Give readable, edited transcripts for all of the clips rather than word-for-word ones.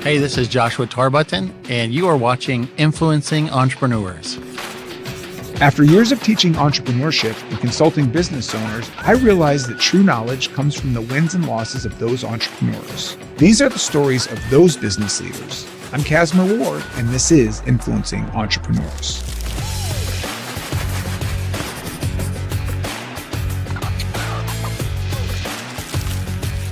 Hey, this is Joshua Tarbutton, and you are watching Influencing Entrepreneurs. After years of teaching entrepreneurship and consulting business owners, I realized that true knowledge comes from the wins and losses of those entrepreneurs. These are the stories of those business leaders. I'm Casimir Ward, and this is Influencing Entrepreneurs.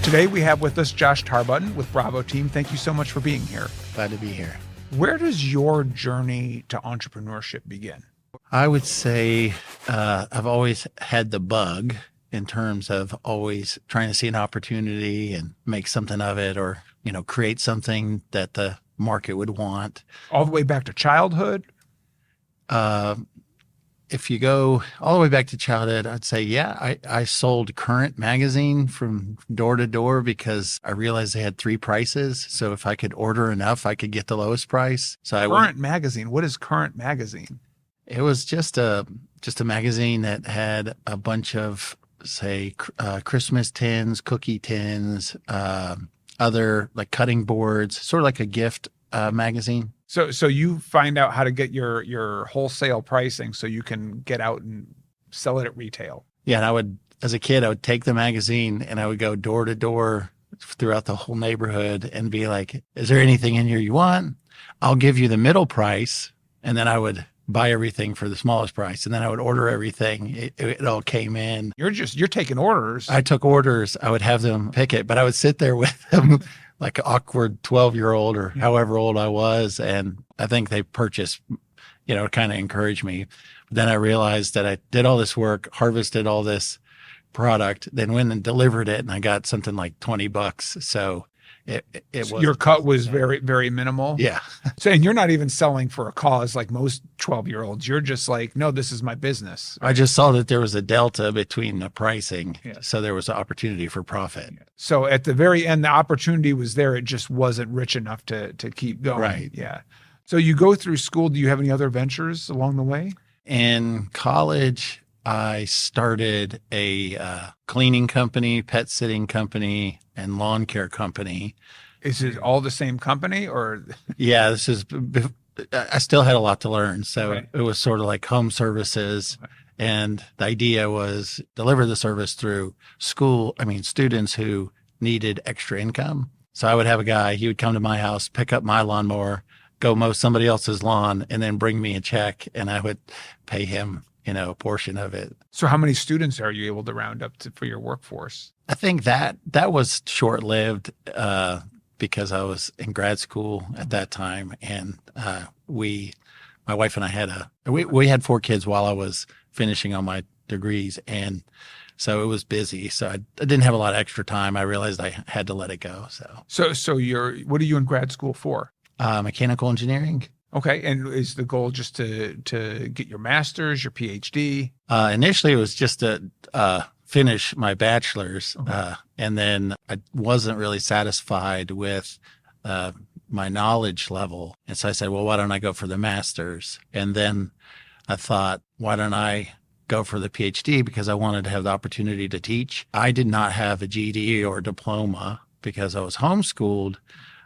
Today we have with us Josh Tarbutton with Bravo Team. Thank you so much for being here. Glad to be here. Where does your journey to entrepreneurship begin? I would say I've always had the bug in terms of always trying to see an opportunity and make something of it, or, create something that the market would want. All the way back to childhood? If you go all the way back to childhood, I'd say, I sold Current magazine from door to door because I realized they had 3 prices. So if I could order enough, I could get the lowest price. So Current magazine. What is Current magazine? It was just a magazine that had a bunch of, say, Christmas tins, cookie tins, other like cutting boards, sort of like a gift magazine. So you find out how to get your wholesale pricing so you can get out and sell it at retail. Yeah, and as a kid, I would take the magazine and I would go door to door throughout the whole neighborhood and be like, is there anything in here you want? I'll give you the middle price. And then I would buy everything for the smallest price. And then I would order everything. It all came in. You're taking orders. I took orders. I would have them pick it, but I would sit there with them like an awkward 12-year-old or however old I was. And I think they purchased, kind of encouraged me. But then I realized that I did all this work, harvested all this product, then went and delivered it. And I got something like $20. So it was, your cut was very, very minimal. Yeah. So, and you're not even selling for a cause like most 12-year-olds. You're just like, no, this is my business. I just saw that there was a delta between the pricing. Yeah. So there was an opportunity for profit. So at the very end, the opportunity was there. It just wasn't rich enough to keep going. Right. Yeah. So you go through school. Do you have any other ventures along the way? In college, I started a cleaning company, pet sitting company, and lawn care company. Is it all the same company or? Yeah, I still had a lot to learn. So Okay. It was sort of like home services. Okay. And the idea was deliver the service through students who needed extra income. So I would have a guy, he would come to my house, pick up my lawnmower, go mow somebody else's lawn, and then bring me a check, and I would pay him, a portion of it. So how many students are you able to round up for your workforce? I think that was short-lived because I was in grad school at that time, and my wife and I we had 4 kids while I was finishing on my degrees, and so it was busy. So I didn't have a lot of extra time. I realized I had to let it go. So what are you in grad school for? Mechanical engineering. Okay. And is the goal just to get your master's, your PhD? Initially, it was just to finish my bachelor's. Okay. And then I wasn't really satisfied with my knowledge level. And so I said, well, why don't I go for the master's? And then I thought, why don't I go for the PhD? Because I wanted to have the opportunity to teach. I did not have a GED or a diploma because I was homeschooled.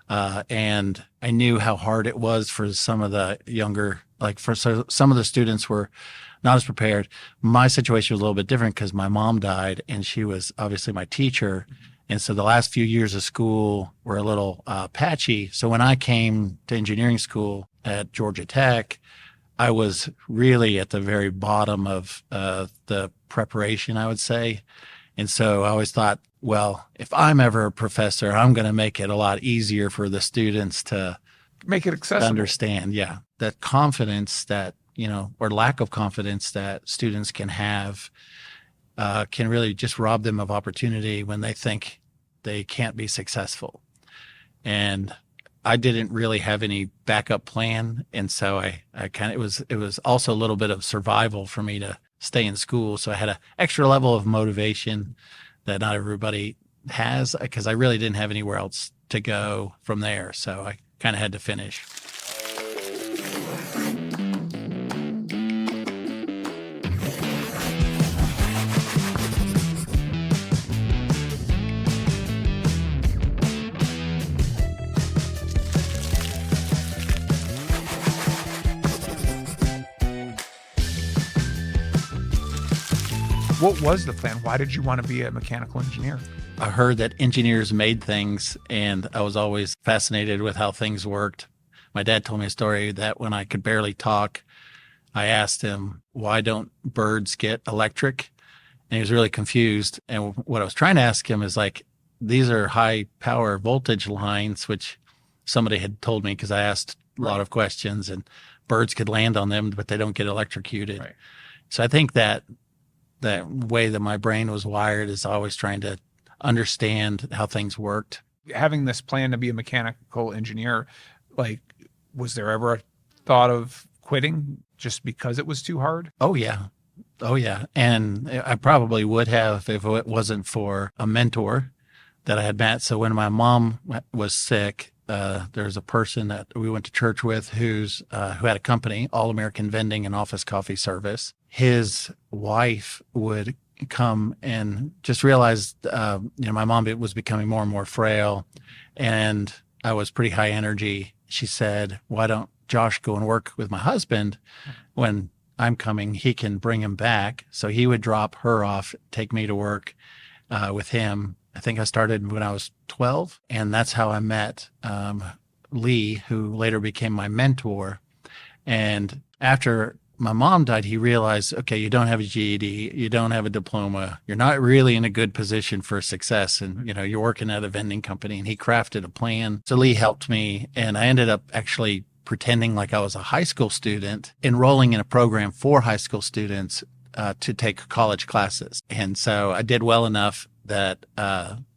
And I knew how hard it was for some of the younger, some of the students were not as prepared. My situation was a little bit different because my mom died and she was obviously my teacher. And so the last few years of school were a little patchy. So when I came to engineering school at Georgia Tech, I was really at the very bottom of the preparation, I would say. And so I always thought, well, if I'm ever a professor, I'm going to make it a lot easier for the students to make it accessible. Understand. Yeah. That confidence that, or lack of confidence that students can have can really just rob them of opportunity when they think they can't be successful. And I didn't really have any backup plan. And so it was also a little bit of survival for me to stay in school. So I had an extra level of motivation that not everybody has because I really didn't have anywhere else to go from there. So I kind of had to finish. What was the plan? Why did you want to be a mechanical engineer? I heard that engineers made things, and I was always fascinated with how things worked. My dad told me a story that when I could barely talk, I asked him, why don't birds get electric? And he was really confused. And what I was trying to ask him is like, these are high power voltage lines, which somebody had told me because I asked a lot of questions, and birds could land on them, but they don't get electrocuted. Right. So I think that way that my brain was wired is always trying to understand how things worked. Having this plan to be a mechanical engineer, like, was there ever a thought of quitting just because it was too hard? Oh, yeah. Oh, yeah. And I probably would have if it wasn't for a mentor that I had met. So when my mom was sick, there's a person that we went to church with who had a company, All American Vending and Office Coffee Service. His wife would come and just realized, my mom was becoming more and more frail, and I was pretty high energy. She said, why don't Josh go and work with my husband? When I'm coming, he can bring him back. So he would drop her off, take me to work with him. I think I started when I was 12, and that's how I met Lee, who later became my mentor. And after my mom died, he realized, okay, you don't have a GED, you don't have a diploma, you're not really in a good position for success. And, you're working at a vending company, and he crafted a plan. So Lee helped me, and I ended up actually pretending like I was a high school student, enrolling in a program for high school students to take college classes. And so I did well enough that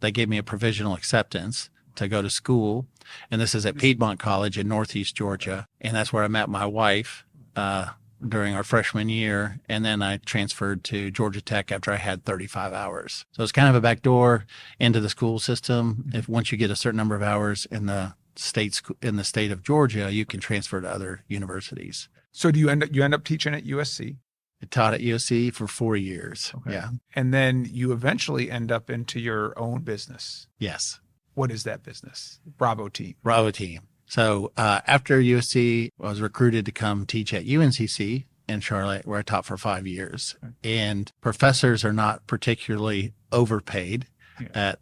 they gave me a provisional acceptance to go to school. And this is at Piedmont College in Northeast Georgia. And that's where I met my wife during our freshman year. And then I transferred to Georgia Tech after I had 35 hours. So it's kind of a backdoor into the school system. If once you get a certain number of hours in the state of Georgia, you can transfer to other universities. So do you end up teaching at USC? I taught at USC for 4 years. Okay. Yeah. And then you eventually end up into your own business. Yes. What is that business? Bravo Team. Bravo Team. So after USC, I was recruited to come teach at UNCC in Charlotte, where I taught for 5 years. And professors are not particularly overpaid at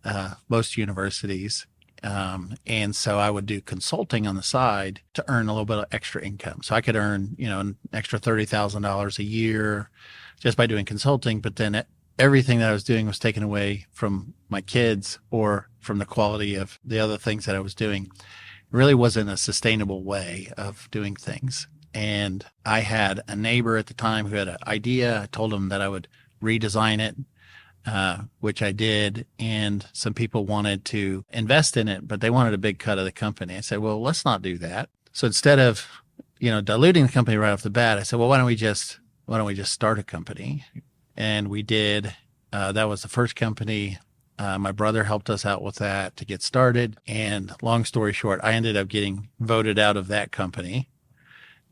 most universities. And so I would do consulting on the side to earn a little bit of extra income. So I could earn, an extra $30,000 a year just by doing consulting. But then everything that I was doing was taken away from my kids or from the quality of the other things that I was doing. It really wasn't a sustainable way of doing things. And I had a neighbor at the time who had an idea. I told him that I would redesign it, which I did. And some people wanted to invest in it, but they wanted a big cut of the company. I said, well, let's not do that. So instead of, diluting the company right off the bat, I said, well, why don't we just start a company? And we did. That was the first company. My brother helped us out with that to get started. And long story short, I ended up getting voted out of that company.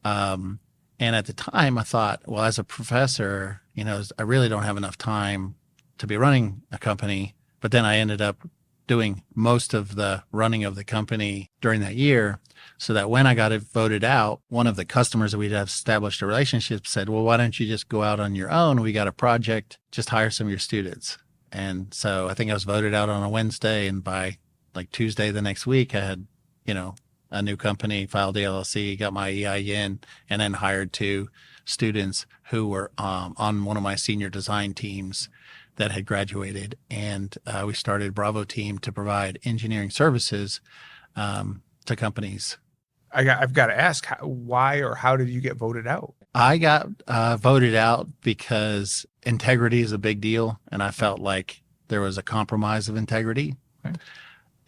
And at the time I thought, well, as a professor, I really don't have enough time to be running a company. But then I ended up doing most of the running of the company during that year, so that when I got it voted out, one of the customers that we'd established a relationship said, well, why don't you just go out on your own? We got a project, just hire some of your students. And so I think I was voted out on a Wednesday, and by like Tuesday the next week, I had, a new company, filed the LLC, got my EIN, and then hired 2 students who were on one of my senior design teams that had graduated. And we started Bravo Team to provide engineering services to companies. I've got to ask, why or how did you get voted out? I got voted out because integrity is a big deal, and I felt like there was a compromise of integrity. Okay.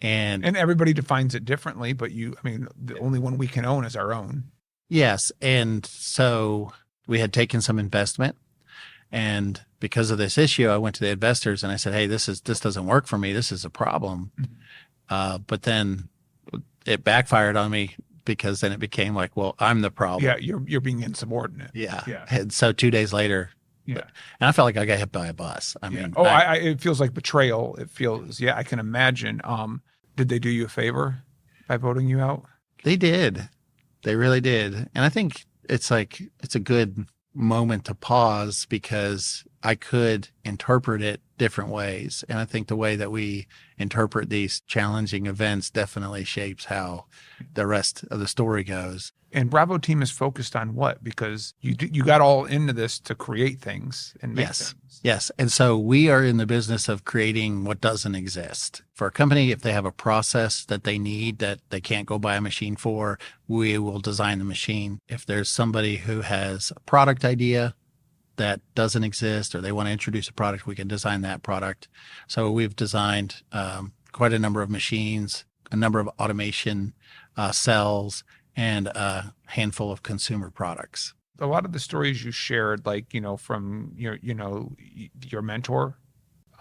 And everybody defines it differently, but the only one we can own is our own. Yes. And so we had taken some investment, and because of this issue, I went to the investors and I said, hey, this doesn't work for me. This is a problem. Mm-hmm. But then it backfired on me, because then it became like, well, I'm the problem. Yeah. You're being insubordinate. Yeah. And so 2 days later, and I felt like I got hit by a bus. It feels like betrayal. It feels, I can imagine. Did they do you a favor by voting you out? They did. They really did. And I think it's a good moment to pause because I could interpret it different ways. And I think the way that we interpret these challenging events definitely shapes how the rest of the story goes. And Bravo Team is focused on what? Because you got all into this to create things and make Yes. things. Yes. And so we are in the business of creating what doesn't exist. For a company, if they have a process that they need that they can't go buy a machine for, we will design the machine. If there's somebody who has a product idea that doesn't exist or they want to introduce a product, we can design that product. So we've designed quite a number of machines, a number of automation cells, and a handful of consumer products. A lot of the stories you shared, like, from your mentor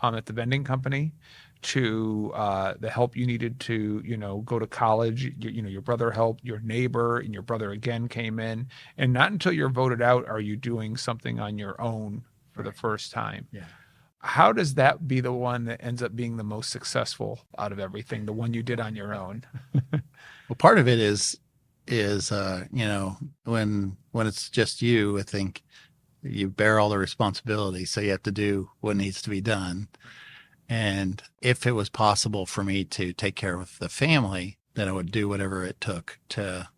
at the vending company to the help you needed to, go to college, your brother helped, your neighbor and your brother again came in. And not until you're voted out are you doing something on your own for the first time. Yeah. How does that be the one that ends up being the most successful out of everything, the one you did on your own? Well, part of it is when it's just you, I think you bear all the responsibility. So you have to do what needs to be done. And if it was possible for me to take care of the family, then I would do whatever it took to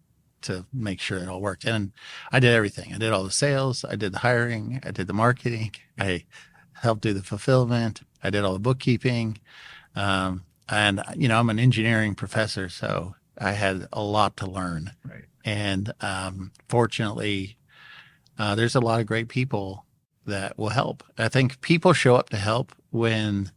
make sure it all worked. And I did everything. I did all the sales. I did the hiring. I did the marketing. I helped do the fulfillment. I did all the bookkeeping. And, I'm an engineering professor, so I had a lot to learn. Right. And fortunately, there's a lot of great people that will help. I think people show up to help when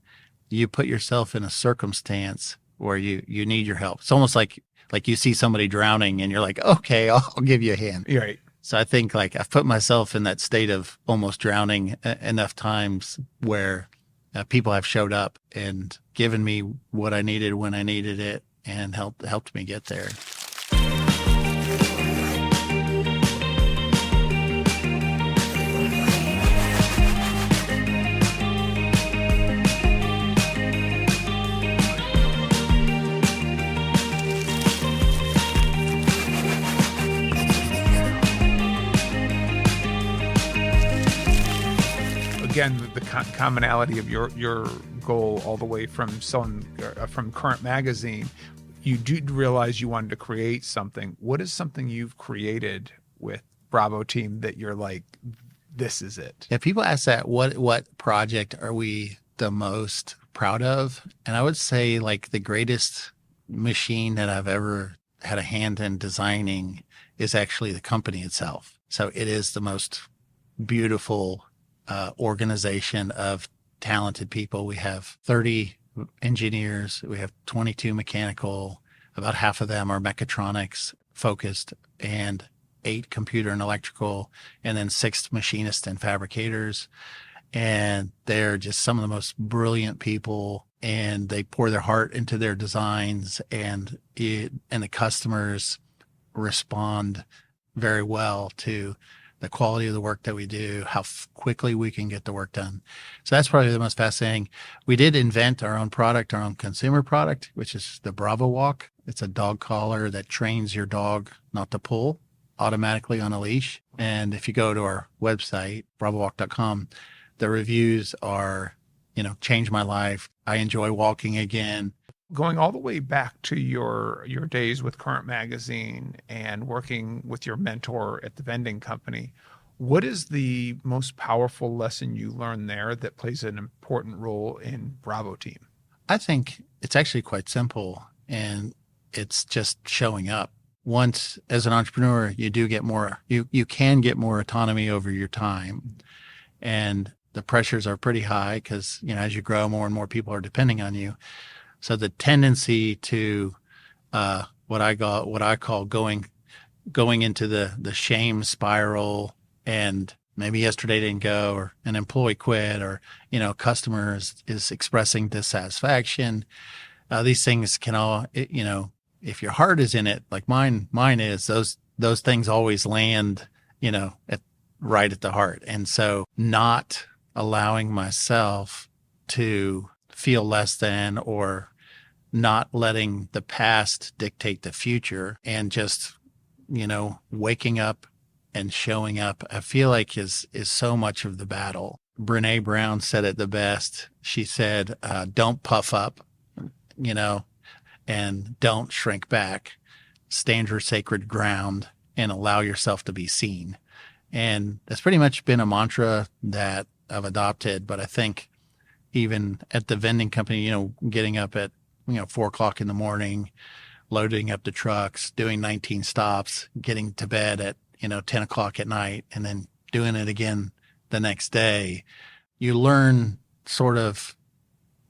you put yourself in a circumstance where you need your help. It's almost like you see somebody drowning and you're like, okay, I'll give you a hand. You're right. So I think I've put myself in that state of almost drowning enough times where people have showed up and given me what I needed when I needed it and helped me get there. Again, the commonality of your goal all the way from selling from Current Magazine, you do realize you wanted to create something. What is something you've created with Bravo Team that you're like, this is it? Yeah, people ask that, what project are we the most proud of? And I would say the greatest machine that I've ever had a hand in designing is actually the company itself. So it is the most beautiful organization of talented people. We have 30 engineers. We have 22 mechanical. About half of them are mechatronics focused, and 8 computer and electrical, and then 6 machinists and fabricators. And they're just some of the most brilliant people, and they pour their heart into their designs, and the customers respond very well to the quality of the work that we do, how quickly we can get the work done. So that's probably the most fascinating. We did invent our own product, our own consumer product, which is the Bravo Walk. It's a dog collar that trains your dog not to pull automatically on a leash. And if you go to our website, bravowalk.com, the reviews are, changed my life. I enjoy walking again. Going all the way back to your days with Current Magazine and working with your mentor at the vending company, what is the most powerful lesson you learned there that plays an important role in Bravo Team? I think it's actually quite simple, and it's just showing up. Once, as an entrepreneur, you do get more, you can get more autonomy over your time, and the pressures are pretty high because, as you grow, more and more people are depending on you. So the tendency to what I call going into the shame spiral, and maybe yesterday didn't go, or an employee quit, or customer is expressing dissatisfaction. These things can all, if your heart is in it, like mine is, those things always land right at the heart. And so not allowing myself to feel less than, or not letting the past dictate the future, and just, waking up and showing up, I feel like is so much of the battle. Brene Brown said it the best. She said, don't puff up, and don't shrink back. Stand your sacred ground and allow yourself to be seen. And that's pretty much been a mantra that I've adopted. But I think even at the vending company, getting up at, 4:00 in the morning, loading up the trucks, doing 19 stops, getting to bed at, 10 o'clock at night, and then doing it again the next day, you learn sort of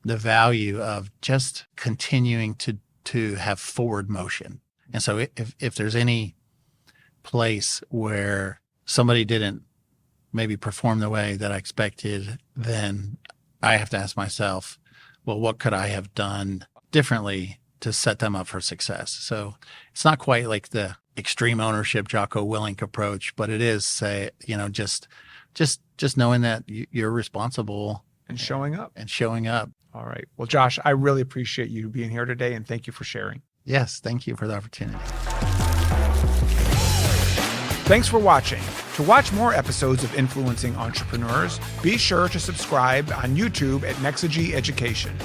the value of just continuing to have forward motion. And so if there's any place where somebody didn't maybe perform the way that I expected, then I have to ask myself, well, what could I have done differently to set them up for success? So it's not quite like the extreme ownership Jocko Willink approach, but it is just knowing that you're responsible And showing up. All right. Well, Josh, I really appreciate you being here today, and thank you for sharing. Yes, thank you for the opportunity. Thanks for watching. To watch more episodes of Influencing Entrepreneurs, be sure to subscribe on YouTube at Nexagy Education.